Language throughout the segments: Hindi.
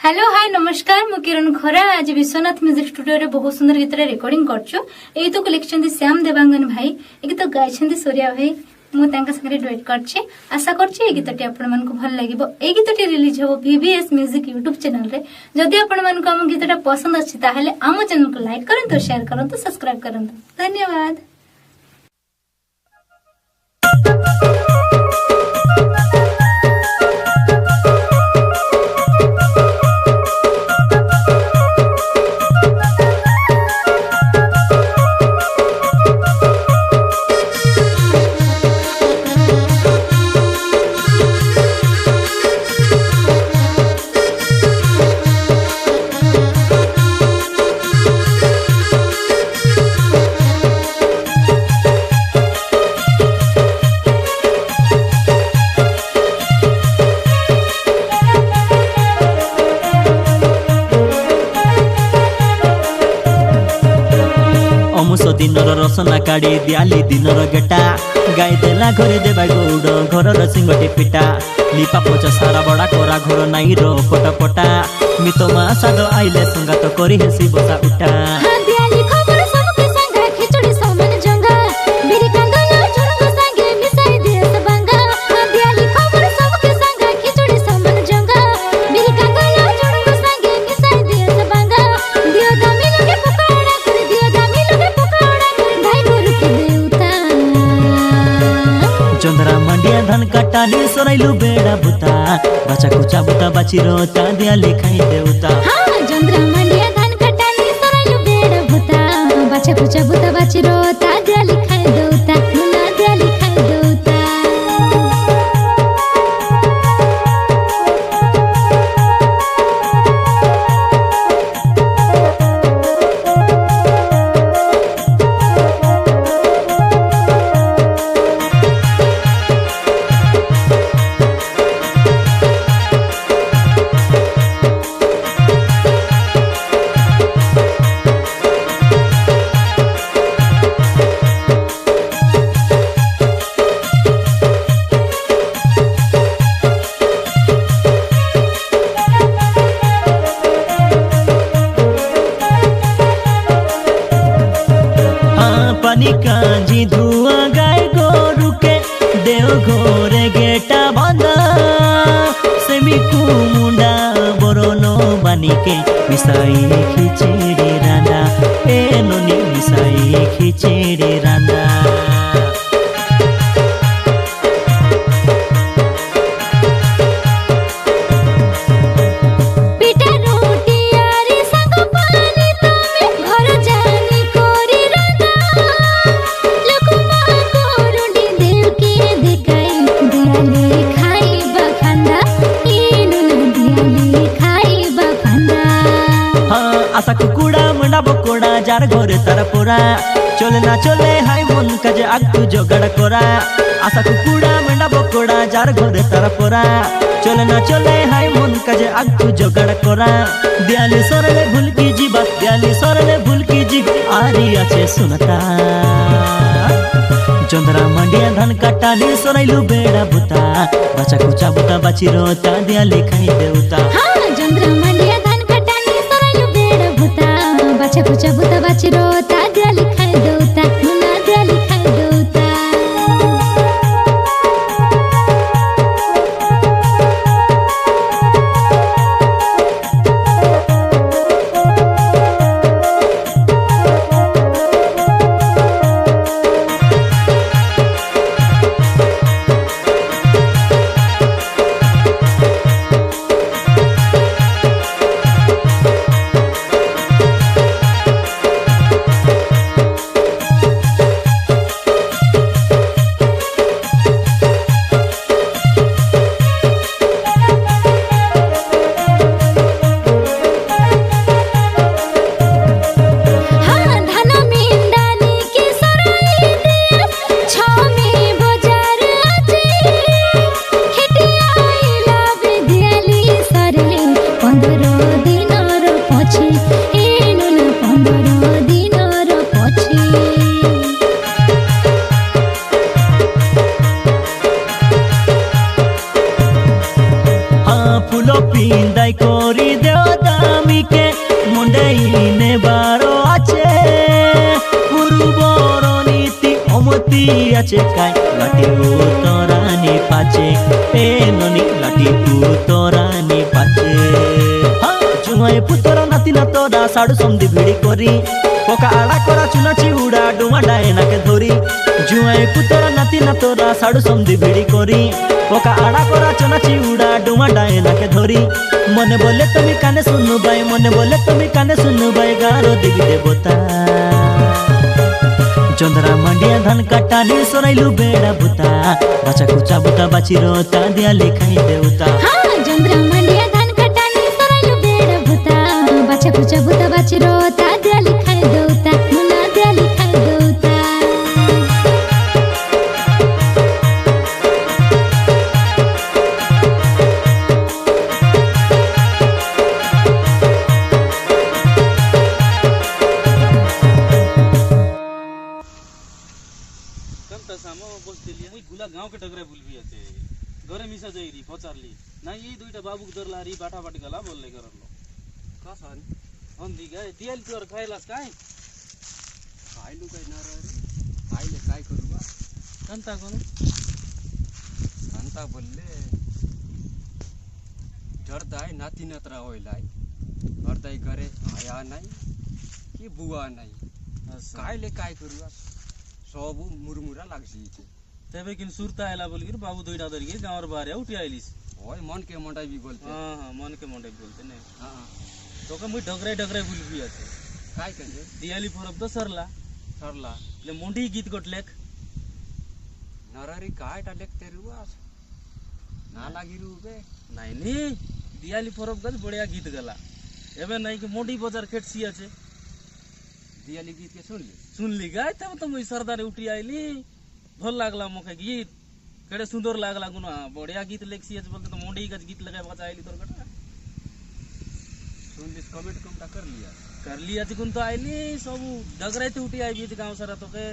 हेलो हाय नमस्कार मु किरण खोरा आज विश्वनाथ म्यूजिक स्टूडियो रे बहुत सुंदर गीत रेकर्डिंग करछु। एई तो लिखछन्ती श्याम देवांगन भाई, ए गीत गाइछन्ती सूर्या भाई। मु तांका संगे डुएट करछि। आशा करछि ए गीतटी आपण मानको भल लागिबो। ए गीतटी रिलीज हो VVS म्यूजिक YouTube चैनल रे। जदि आपण मानको हम गीतटा पसंद अछि ताहाले आम चैनल को लाइक करंतु, शेयर करंतु, सब्सक्राइब करंतु। धन्यवाद। अमुस दिनर रसना काढ़ी दियाली दिनर गेटा गाई देला घरे देवा गौड़ घर सिंगटी पिटा लिपा पोचा सारा बड़ा कोरा घर नाई रो पटा पटा मितमा साद आइले संगात करी हेसी बसा उठा चंद्रा मंडिया धान काटानी सोराइलु बेड़ा बुता बाचा कुचा बुता बाची रोता दिया लिखाई देवता। चंद्रा मंडिया धान काटानी सोराइलु बेड़ा बुता बाचा कुचा बुता बाची रोता दिया लिखाई देवता। मुना दिया लिखाई देवता। पानी काजी धुआ गाय गोरु के देव घोरे गेटा बंदा सेमी मुंडा बरनो बानी के मिसाई खिचड़ी रांदा ए नोनी मिसाई खिचड़ी रांदा। आशा कुकुड़ा मुंडा बकोड़ा जार घरे तारा पोरा चले ना चले हाय मन काजे आगतु जोगाड़ कोरा। आशा कुकुड़ा मुंडा बकोड़ा जार घरे तारा पोरा चले ना चले हाय मन काजे आगतु जोगाड़ कोरा। दियाली सरले भूल की जीवा दियाली सरले भूल की जी आरी आछे सुनता चंद्रा मंडिया धान काटानी सोराइलु बेड़ा बुता बाचा कुचा बुता बाची रोता दिया लिखाई देवता। चंद्रा मंडिया धान काटानी सोराइलु बेड़ा बुता बाचा कुचा बुता बाची रोता दिया लिखाई देवता। मुना दिया लिखाई देवता। রানী কে মুন্ডেই নেবারো আছে পূর্বর নীতি অমতি আছে কাই লাটি উতরানি পাছে এ ননি লাটি উতরানি পাছে জুমাই পুতর নাতি না তোরা সাড়ু সমদি ভিড়ি করি পোকা আড়া করা চুনা চিউড়া ডুমা ডায়নাকে ধরি জুমাই পুতর নাতি না তোরা সাড়ু সমদি ভিড়ি করি পোকা আড়া করা চুনা চিউড়া ডুমা ডায়নাকে ধরি মনে বলে তুমি কানে শুনু বাই মনে বলে তুমি কানে শুনু বাই গারো দেবী দেবতা চন্দ্রা মান্ডিয়া ধান কাটানি সরাইলু বেড়া বুতা বাছা কুচা বুতা বাছি রোতা দিয়া লিখাই দেউতা चंद्रा मंडिया धान कटानी सराइलु बेड़ भूता बाछा कुचा भूता बाची रोता दिया लिखाई दौता मुना दिया लिखाई दौता कंता सामो बस दिली मुई गुला गांव के डगरे बुलबी आते घरे मिसा जाईरी पचारली ना ये दुईटा बाबू दरलारी बाटा बाटी गला बोलले करलो का सन अंधी गाय दियाल तोर खायलास काय खायलु काय ना रे खायले काय करू बा कंता कोण कंता बोलले जरदाय नाती नत्रा होईलाय जरदाय घरे आया नाही की बुआ नाही खायले काय करू बा सब मुरमुरा लागसी तेबे किन सुरता आयला बोल गिर बाबू दुईटा धरके गांवर बाहर उठी आइलिस ओय मन के मोंडाई भी बोलते हां मन के मोंडाई बोलते ने हां तो के मुई डगरे डगरे बुलबी आछे काय कहे दियाली परब तो सरला ले मोंडी गीत गोट लेख नररी कायटा लेखते रुआस ना लागी रुबे नाही नी दियाली परब गज बढ़िया गीत गला एबे नहीं कि मोंडी बाजार खेटसी आछे दियाली गीत के सुनली गाय तब तो मुई सरदार उठी आइली भल लागला मोके गीत केड़े सुंदर लागला गुना बढ़िया गीत लेखसी आज बोलते तो मोंडी का गीत लगाए बचा आइली तोर कटा सुनलिस कमेंट कमटा कर लिया जी गुन तो आइली सब डगरे ते उठी आई बीच गांव सारा तो के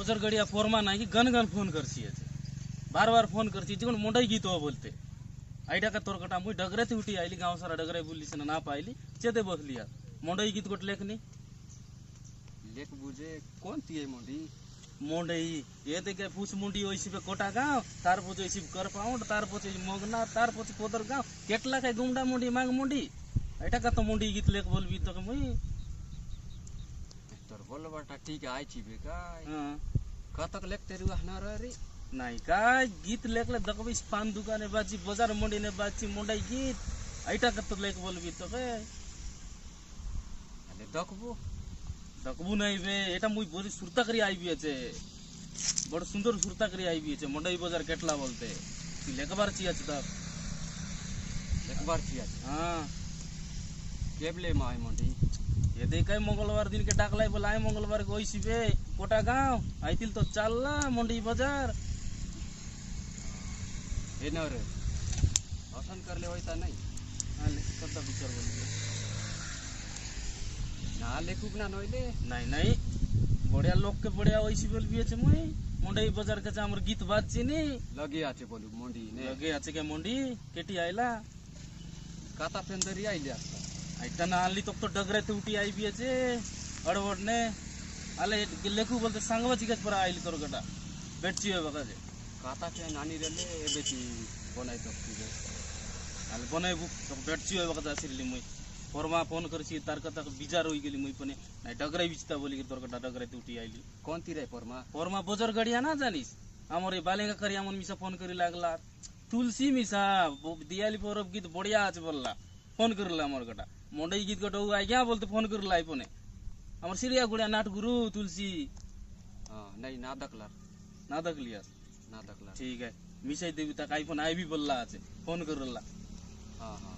ओजर गड़िया फोरमा नाही कि गन गन फोन करसी आज बार-बार फोन करसी जी गुन मोंडी गीत हो बोलते आइडा का तोर कटा मुई डगरे ते उठी आइली गांव सारा डगरे बोलली से ना पाइली चेते बस लिया मोंडी गीत गोट लेखनी लेख बुझे कौन थी मोंडी मोंडई ये देखे पूछ मुंडी ओइसी पे कोटा गांव तार पोचे ओइसी कर पाउंड तार पोचे मगना तार पोचे पोदर गांव केटला के गुमडा मुंडी मांग मुंडी एटा का तो मुंडी गीत लेख बोलबी तो मुई तोर बोलबाटा ठीक आइ छी बे काय हां कतक लेखते रुआ ना रे नाही काय गीत लेखले दकबिस पान दुकाने बाजी बाजार मुंडी ने बाजी मुंडई गीत एटा का तो लेख बोलबी तो के अरे दकबू नहीं बे एटा मुई बोरी सुरता करी आई भी আছে बड़ सुंदर सुरता करी आई भी আছে मंडई बाजार केटला बोलते लेकबार छी আছে तब लेकबार छी আছে हां केबले माय मंडी ये देखाय मंगलवार दिन के डाकलाई बोलाय मंगलवार को ओइसी बे कोटा गांव आइतिल तो चलला मंडी बाजार ए न रे पसंद कर ले होइता नहीं हां ले कत विचार बोल ना लेखुक ना नइले नहीं नहीं बढ़िया लोग के बढ़िया ओइसी बोल भी আছে মই मंडई बाजार के हमर गीत बाजছি नी लगे আছে बोलू मंडी ने लगे আছে के मंडी केटी आइला काता फेंदरी आइला आइता ना आली तो डगरे ते उठी आई भी আছে अडवड ने आले लेखु बोलते सांगवाची के पर आइली तोर गटा बेटची हो बगा जे काता के नानी रेले बेटी बनाई तो आले बनाइबु तो बेटची हो बगा जासिरली মই फोरमा फोन करसी तार कता बिजार होई गेली मुई पने नाही डगरे बिचता बोली की तोर कटा डगरे ते उठी आइली कोन ती रे फोरमा बजर गड़िया ना जानिस हमरे बालेगा करिया मन मिसा फोन करी लागला तुलसी मिसा दियाली परब गीत बढ़िया আছে बोलला फोन करला हमर कटा मोंडई गीत गटो आई क्या बोलते फोन करला आई पने हमर सिरिया गुड़िया नाट गुरु तुलसी हां नहीं नादक लिया ठीक है मिसाई देवी तक आई फोन आई भी बोलला আছে फोन करला हां हां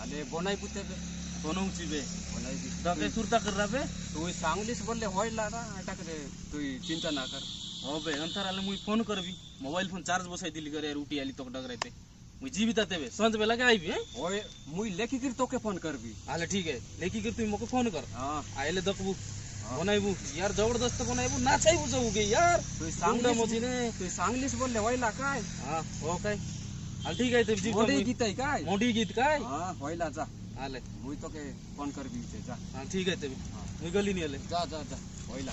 अले बनाई पुते बे बनौची बे बनाई बी दके सुरता कर राबे तू सांगलीस बोलले होइला ना एटा करे तू चिंता ना कर हो बे अंतराले मुई फोन करबी मोबाइल फोन चार्ज बसाई दिली करे उठी आली तो डगराइते मुई जीविता देबे संज बेला के आईबी ओए मुई लेखी कर तोके फोन करबी आले ठीक है लेखी कर तू मको फोन कर हां आइले दकबू बनाइबू यार जबरदस्त बनाइबू नाचाइबू जाऊ गे यार तू सांगदा मजीने तू सांगलीस बोलले होइला काय हां हो काय आल ठीक आहे ते जी मोठी गीत आहे काय मोठी गीत काय हा होईला जा आले मुई तो के फोन कर भी जा हा ठीक आहे ते मी गली नाही आले जा जा जा होईला